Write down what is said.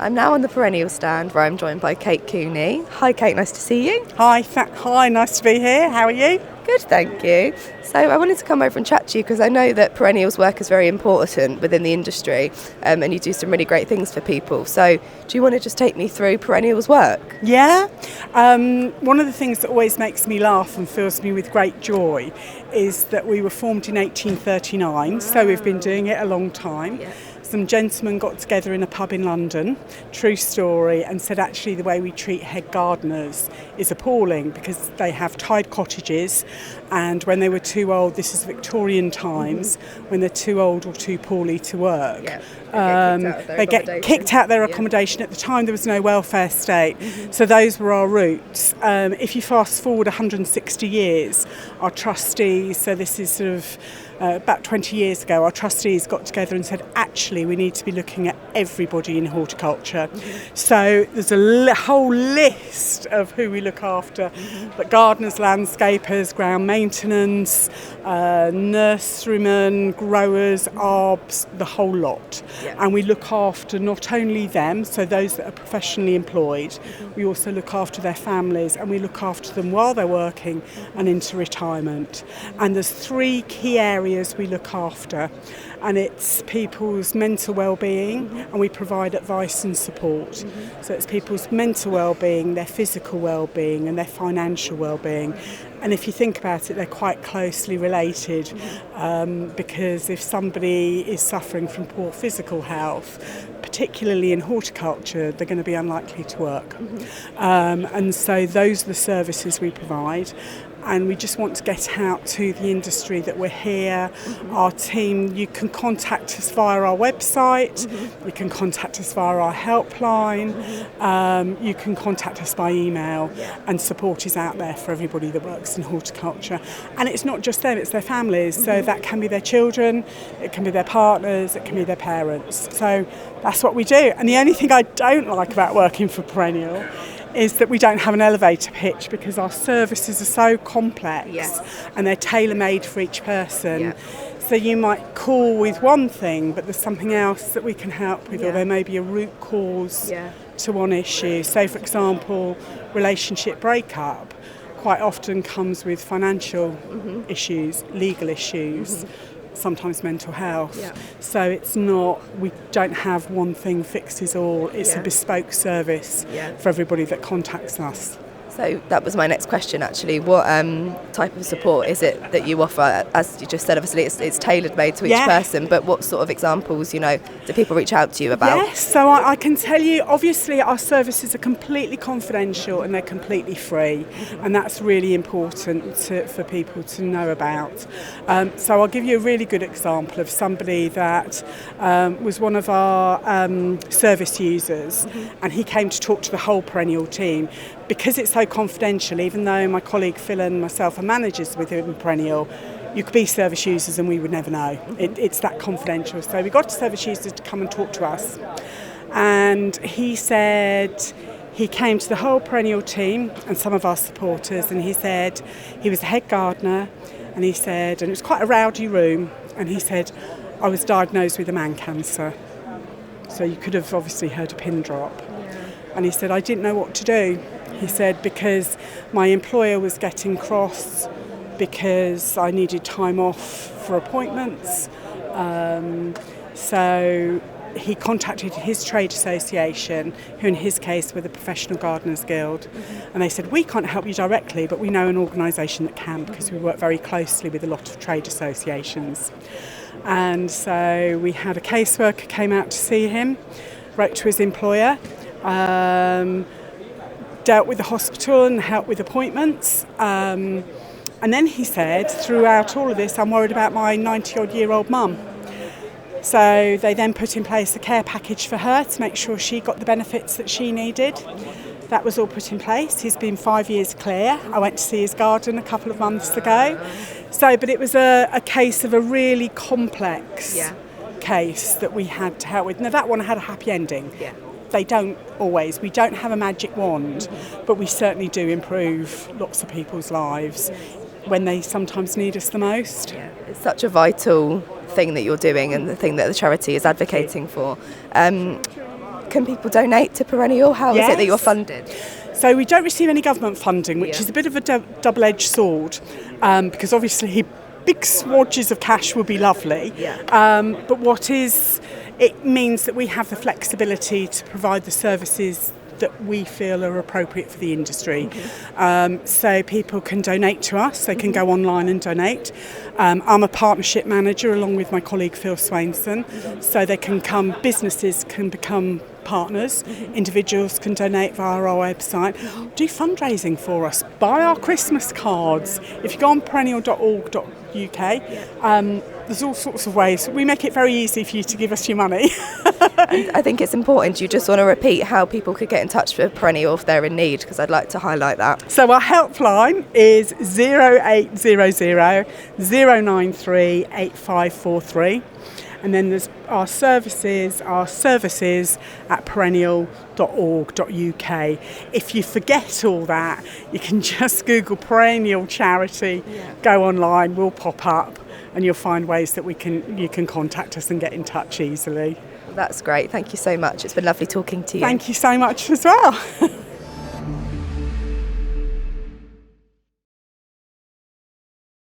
I'm now on the Perennial stand where I'm joined by Kate Cooney. Hi Kate, nice to see you. Hi, nice to be here. How are you? Good, thank you. So I wanted to come over and chat to you because I know that Perennial's work is very important within the industry, and you do some really great things for people. So do you want to just take me through Perennial's work? Yeah. One of the things that always makes me laugh and fills me with great joy is that we were formed in 1839, so we've been doing it a long time. Yeah. Some gentlemen got together in a pub in London, true story, and said actually the way we treat head gardeners is appalling because they have tied cottages, and when they were too old, this is Victorian times, when they're too old or too poorly to work, they get kicked out their accommodation. At the time there was no welfare state, so those were our roots. If you fast forward 160 years, our trustees, so this is sort of about 20 years ago, our trustees got together and said, actually, we need to be looking at everybody in horticulture. So there's a whole list of who we look after, but gardeners, landscapers, ground maintenance, nurserymen, growers, arbs, the whole lot. Yeah. And we look after not only them, so those that are professionally employed, we also look after their families, and we look after them while they're working and into retirement. And there's three key areas we look after, and it's people's mental well-being, and we provide advice and support. So it's people's mental well-being, their physical well-being, and their financial well-being. And if you think about it, they're quite closely related, because if somebody is suffering from poor physical health, particularly in horticulture, they're going to be unlikely to work. And so those are the services we provide. And we just want to get out to the industry that we're here. Our team, you can contact us via our website, you can contact us via our helpline, you can contact us by email, and support is out there for everybody that works in horticulture. And it's not just them, it's their families, so that can be their children, it can be their partners, it can be their parents. So that's what we do. And the only thing I don't like about working for Perennial is that we don't have an elevator pitch, because our services are so complex. Yes. And they're tailor-made for each person. Yeah. So you might call with one thing, but there's something else that we can help with, or there may be a root cause to one issue. So, for example, relationship breakup quite often comes with financial issues, legal issues, sometimes mental health. Yeah. So it's not, we don't have one thing fixes all. It's a bespoke service for everybody that contacts us. So that was my next question, actually. What type of support is it that you offer? As you just said, obviously it's tailor-made to each person, but what sort of examples, do people reach out to you about? Yes, so I can tell you, obviously our services are completely confidential and they're completely free, and that's really important for people to know about. So I'll give you a really good example of somebody that was one of our service users, and he came to talk to the whole Perennial team. Because it's so confidential, even though my colleague Phil and myself are managers within Perennial, you could be service users and we would never know. It's that confidential. So we got service users to come and talk to us. And he said he came to the whole Perennial team and some of our supporters, and he said he was a head gardener, and he said, and it was quite a rowdy room, and he said, I was diagnosed with a man cancer. So you could have obviously heard a pin drop. And he said, I didn't know what to do. He said, because my employer was getting cross because I needed time off for appointments. So he contacted his trade association, who in his case were the Professional Gardeners Guild. And they said, we can't help you directly, but we know an organisation that can, because we work very closely with a lot of trade associations. And so we had a caseworker came out to see him, wrote to his employer, dealt with the hospital and helped with appointments. And then he said, throughout all of this, I'm worried about my 90-odd-year-old mum. So they then put in place a care package for her to make sure she got the benefits that she needed. That was all put in place. He's been 5 years clear. I went to see his garden a couple of months ago. So, but it was a case of a really complex case that we had to help with. Now, that one had a happy ending. They don't always. We don't have a magic wand, but we certainly do improve lots of people's lives when they sometimes need us the most. Yeah, it's such a vital thing that you're doing, and the thing that the charity is advocating for. can people donate to Perennial? How is it that you're funded? So we don't receive any government funding, which is a bit of a double-edged sword, because obviously big swatches of cash would be lovely. But it means that we have the flexibility to provide the services that we feel are appropriate for the industry. So people can donate to us, they can go online and donate. I'm a partnership manager along with my colleague Phil Swainson, so businesses can become partners, individuals can donate via our website, do fundraising for us, buy our Christmas cards. If you go on perennial.org.uk, there's all sorts of ways. We make it very easy for you to give us your money. I think it's important. You just want to repeat how people could get in touch with Perennial if they're in need, because I'd like to highlight that. So our helpline is 0800 093 8543. And then there's our services at perennial.org.uk. If you forget all that, you can just Google Perennial Charity, go online, we'll pop up, and you'll find ways that you can contact us and get in touch easily. That's great. Thank you so much. It's been lovely talking to you. Thank you so much as well.